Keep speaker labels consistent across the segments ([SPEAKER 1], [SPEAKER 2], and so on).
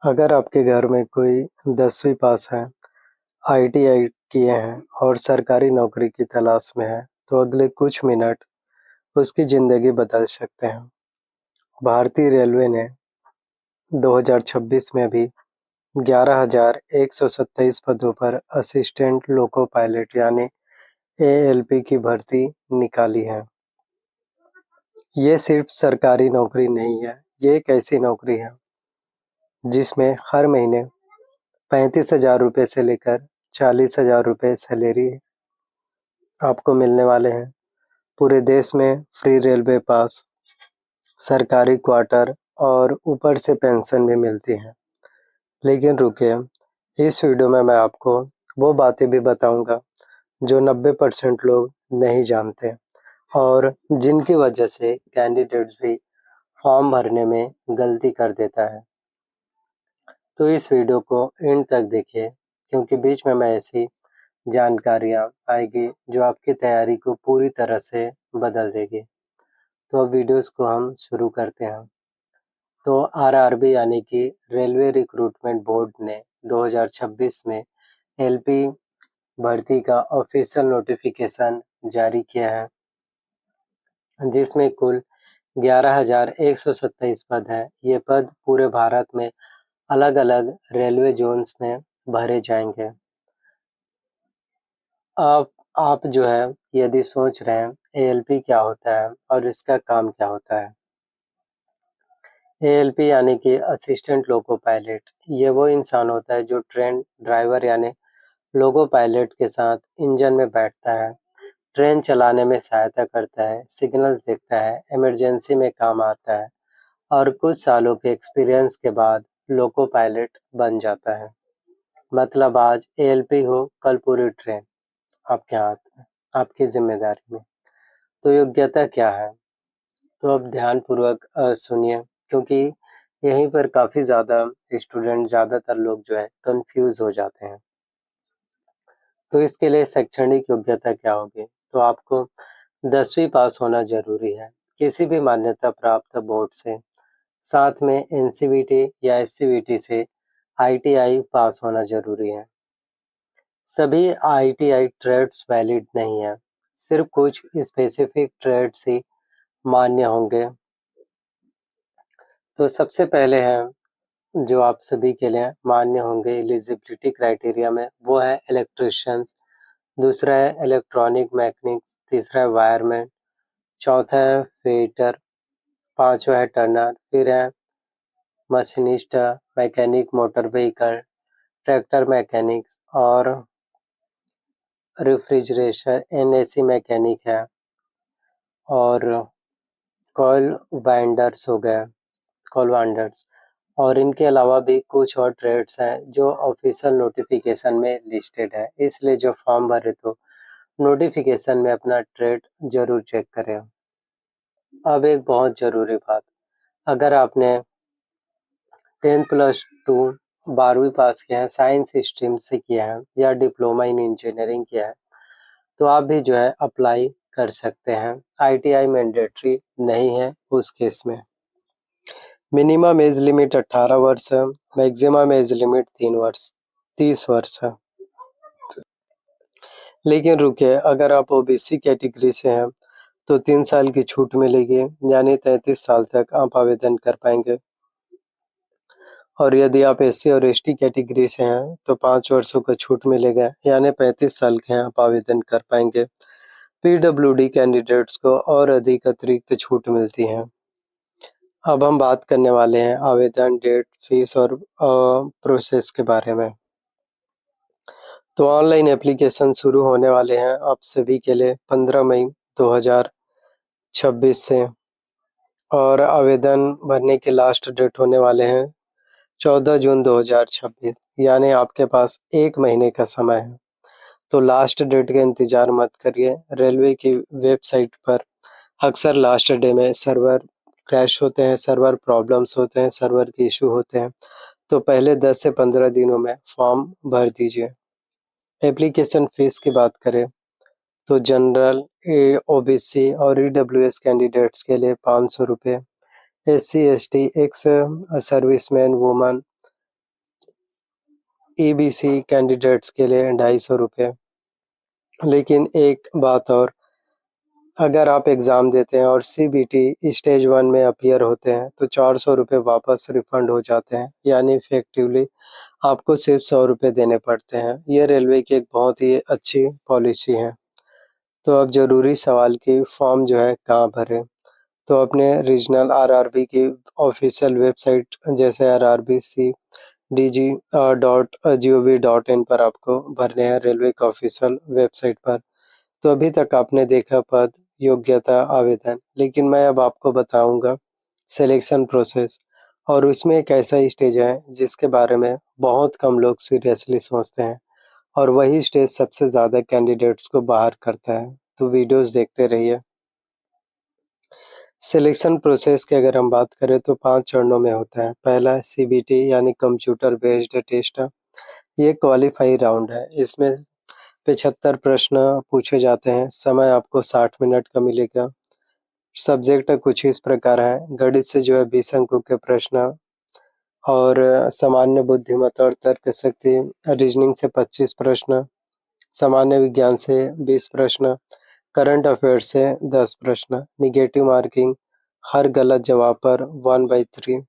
[SPEAKER 1] अगर आपके घर में कोई 10वीं पास है, आईटीआई किए हैं और सरकारी नौकरी की तलाश में है, तो अगले कुछ मिनट उसकी ज़िंदगी बदल सकते हैं। भारतीय रेलवे ने 2026 में भी 11,127 पदों पर असिस्टेंट लोको पायलट यानी एएलपी की भर्ती निकाली है। ये सिर्फ सरकारी नौकरी नहीं है, ये एक ऐसी नौकरी है जिसमें हर महीने 35,000 रुपये से लेकर 40,000 रुपये सैलरी आपको मिलने वाले हैं। पूरे देश में फ्री रेलवे पास, सरकारी क्वार्टर और ऊपर से पेंशन भी मिलती है। लेकिन रुकिए, इस वीडियो में मैं आपको वो बातें भी बताऊंगा जो 90% लोग नहीं जानते और जिनकी वजह से कैंडिडेट्स भी फॉर्म भरने में गलती कर देता है। तो इस वीडियो को एंड तक देखिए, क्योंकि बीच में मैं ऐसी जानकारियाँ आएगी जो आपकी तैयारी को पूरी तरह से बदल देगी। तो अब वीडियोस को हम शुरू करते हैं। तो आरआरबी यानी कि रेलवे रिक्रूटमेंट बोर्ड ने 2026 में एलपी भर्ती का ऑफिशियल नोटिफिकेशन जारी किया है, जिसमें कुल 11,127 पद है। ये पद पूरे भारत में अलग-अलग रेलवे जोन्स में भरे जाएंगे। आप जो है यदि सोच रहे हैं एएलपी क्या होता है और इसका काम क्या होता है। एएलपी यानी कि असिस्टेंट लोको पायलट, ये वो इंसान होता है जो ट्रेन ड्राइवर यानी लोको पायलट के साथ इंजन में बैठता है, ट्रेन चलाने में सहायता करता है, सिग्नल्स देखता है, इमरजेंसी में काम आता है और कुछ सालों के एक्सपीरियंस के बाद लोको पायलट बन जाता है। मतलब आज एएलपी हो, कल पूरी ट्रेन आपके हाथ में, आपकी जिम्मेदारी में। तो योग्यता क्या है? तो अब ध्यानपूर्वक सुनिए, क्योंकि यहीं पर काफ़ी ज़्यादा स्टूडेंट, ज़्यादातर लोग जो है कंफ्यूज हो जाते हैं। तो इसके लिए शैक्षणिक योग्यता क्या होगी? तो आपको 10वीं पास होना ज़रूरी है, किसी भी मान्यता प्राप्त बोर्ड से। साथ में एनसीवीटी या एससीवीटी से आईटीआई पास होना ज़रूरी है। सभी आईटीआई ट्रेड्स वैलिड नहीं है, सिर्फ कुछ स्पेसिफिक ट्रेड्स ही मान्य होंगे। तो सबसे पहले हैं जो आप सभी के लिए मान्य होंगे एलिजिबिलिटी क्राइटेरिया में, वो है इलेक्ट्रिशियंस, दूसरा है इलेक्ट्रॉनिक मैकेनिक्स, तीसरा है वायरमैन, चौथा है फिटर, पांचवा है टर्नर, फिर है machinist, mechanic motor vehicle, tractor mechanics और रेफ्रिजरेशन एनएसी मैकेनिक है और कॉइल बाइंडर्स हो गए, कॉल बाइंडर्स। और इनके अलावा भी कुछ और ट्रेड्स हैं जो ऑफिशियल नोटिफिकेशन में लिस्टेड है, इसलिए जो फॉर्म भरे तो नोटिफिकेशन में अपना ट्रेड जरूर चेक करें। अब एक बहुत ज़रूरी बात, अगर आपने 10+2 12वीं पास किया है, साइंस स्ट्रीम से किया है या डिप्लोमा इन इंजीनियरिंग किया है, तो आप भी जो है अप्लाई कर सकते हैं। आईटीआई मैंडेटरी नहीं है उस केस में। मिनिमम एज लिमिट 18 वर्ष है, मैक्सिमम एज लिमिट 3 वर्ष 30 वर्ष है। लेकिन रुकिए, अगर आप ओबीसी कैटेगरी से हैं तो 3 साल की छूट मिलेगी, यानी 33 साल तक आप आवेदन कर पाएंगे। और यदि आप एससी और एसटी कैटेगरी से हैं तो 5 वर्षों का छूट मिलेगा, यानी 35 साल के हैं आप आवेदन कर पाएंगे। पीडब्ल्यूडी कैंडिडेट्स को और अधिक अतिरिक्त छूट मिलती है। अब हम बात करने वाले हैं आवेदन, डेट, फीस और प्रोसेस के बारे में। तो ऑनलाइन एप्लीकेशन शुरू होने वाले हैं आप सभी के लिए 15 मई 2026 से, और आवेदन भरने के लास्ट डेट होने वाले हैं 14 जून 2026, यानी आपके पास 1 महीने का समय है। तो लास्ट डेट का इंतज़ार मत करिए। रेलवे की वेबसाइट पर अक्सर लास्ट डे में सर्वर क्रैश होते हैं, सर्वर प्रॉब्लम्स होते हैं, सर्वर के इशू होते हैं। तो पहले 10 से 15 दिनों में फॉर्म भर दीजिए। एप्लीकेशन फ़ीस की बात करें तो जनरल, ओबीसी और ईडब्ल्यूएस कैंडिडेट्स के लिए 500 रुपये, SC ST, ex serviceman woman EBC candidates के लिए ₹250। लेकिन एक बात और, अगर आप एग्ज़ाम देते हैं और सीबीटी स्टेज 1 में अपीयर होते हैं तो ₹400 वापस रिफ़ंड हो जाते हैं, यानी इफ़ेक्टिवली आपको सिर्फ़ ₹100 देने पड़ते हैं। ये रेलवे की एक बहुत ही अच्छी पॉलिसी है। तो अब ज़रूरी सवाल कि फॉर्म जो है कहाँ भरें? तो अपने रीजनल आरआरबी की ऑफ़िशियल वेबसाइट जैसे आरआरबी cdg.gov.in पर आपको भरने हैं, रेलवे के ऑफ़िशियल वेबसाइट पर। तो अभी तक आपने देखा पद, योग्यता, आवेदन, लेकिन मैं अब आपको बताऊँगा सिलेक्शन प्रोसेस, और उसमें एक ऐसा स्टेज है जिसके बारे में बहुत कम लोग सीरियसली सोचते हैं, और वही स्टेज सबसे ज़्यादा कैंडिडेट्स को बाहर करता है। तो वीडियोज़ देखते रहिए। सिलेक्शन प्रोसेस की अगर हम बात करें तो 5 चरणों में होता है। पहला सीबीटी यानी कंप्यूटर बेस्ड टेस्ट। ये क्वालीफाई राउंड है। इसमें 75 प्रश्न पूछे जाते हैं। समय आपको 60 मिनट का मिलेगा। सब्जेक्ट कुछ इस प्रकार है। गणित से जो है 20 अंकों के प्रश्न, और सामान्य बुद्धिमत्ता और तर्क शक्ति रीजनिंग से 25 प्रश्न, सामान्य विज्ञान से 20 प्रश्न, करंट अफेयर्स से 10 प्रश्न। नेगेटिव मार्किंग, हर गलत जवाब पर 1/3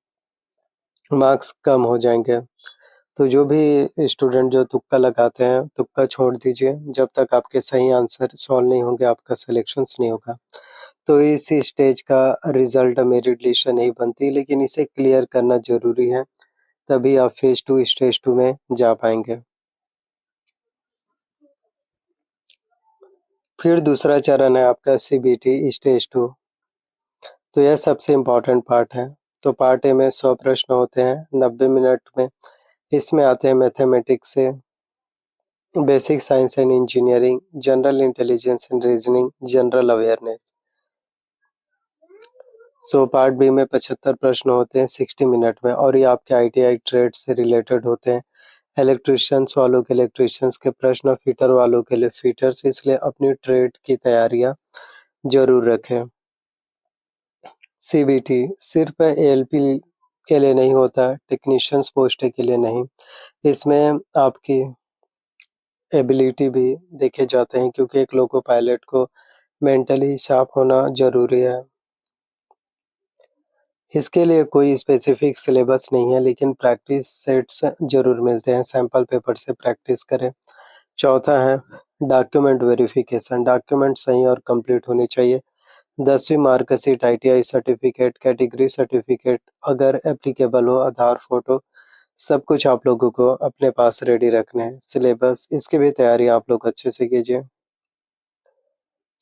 [SPEAKER 1] मार्क्स कम हो जाएंगे। तो जो भी स्टूडेंट जो तुक्का लगाते हैं, तुक्का छोड़ दीजिए। जब तक आपके सही आंसर सॉल्व नहीं होंगे, आपका सिलेक्शंस नहीं होगा। तो इस स्टेज का रिजल्ट मेरिट लिस्ट नहीं बनती, लेकिन इसे क्लियर करना ज़रूरी है, तभी आप फेज़ 2 स्टेज 2 में जा पाएँगे। फिर दूसरा चरण है आपका सीबीटी स्टेज 2। तो यह सबसे इम्पोर्टेंट पार्ट है। तो पार्ट ए में 100 प्रश्न होते हैं 90 मिनट में। इसमें आते हैं मैथमेटिक्स से, basic science and engineering, general intelligence and reasoning, general awareness. So part B में 75 प्रश्न होते हैं 60 मिनट में, और ये आपके आईटीआई ट्रेड से रिलेटेड होते हैं। इलेक्ट्रिशियंस वालों के इलेक्ट्रिशियंस के प्रश्न, फिटर वालों के लिए फिटर्स, इसलिए अपनी ट्रेड की तैयारियां जरूर रखें। सीबीटी सिर्फ एएलपी के लिए नहीं होता, टेक्नीशियंस पोस्ट के लिए नहीं। इसमें आपकी एबिलिटी भी देखे जाते हैं, क्योंकि एक लोको पायलट को मेंटली शार्प होना ज़रूरी है। इसके लिए कोई स्पेसिफिक सिलेबस नहीं है, लेकिन प्रैक्टिस सेट्स ज़रूर मिलते हैं। सैंपल पेपर से प्रैक्टिस करें। चौथा है डॉक्यूमेंट वेरिफिकेशन। डॉक्यूमेंट सही और कंप्लीट होनी चाहिए। 10वीं marksheet, ITI certificate, category certificate, अगर एप्लीकेबल हो आधार, फ़ोटो, सब कुछ आप लोगों को अपने पास रेडी रखना है। सिलेबस, इसकी भी तैयारी आप लोग अच्छे से कीजिए।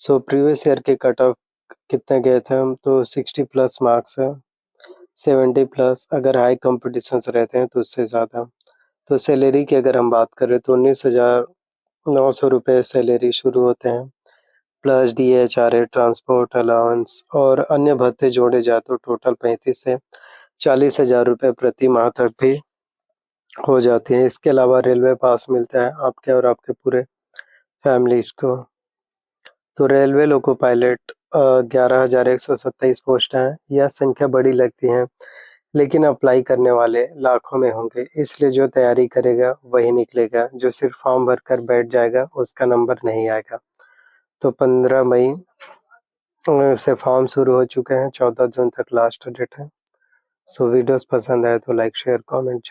[SPEAKER 1] सो प्रीवियस ईयर के कट ऑफ कितने गए थे हम, तो 60 प्लस मार्क्स है, 70 प्लस, अगर हाई कॉम्पिटिशन्स रहते हैं तो उससे ज़्यादा। तो सैलरी की अगर हम बात करें तो 19,900 रुपये सैलरी शुरू होते हैं, प्लस डीएचआरए, ट्रांसपोर्ट अलाउंस और अन्य भत्ते जोड़े जाए तो टोटल 35 से 40,000 रुपये प्रति माह तक भी हो जाती हैं। इसके अलावा रेलवे पास मिलता है आपके और आपके पूरे फैमिलीज़ को। तो रेलवे लोको पायलट 11,127 पोस्ट हैं। यह संख्या बड़ी लगती है, लेकिन अप्लाई करने वाले लाखों में होंगे, इसलिए जो तैयारी करेगा वही निकलेगा। जो सिर्फ फॉर्म भरकर बैठ जाएगा उसका नंबर नहीं आएगा। तो 15 मई से फॉर्म शुरू हो चुके हैं, 14 जून तक लास्ट डेट है। सो वीडियोस पसंद आए तो लाइक शेयर कमेंट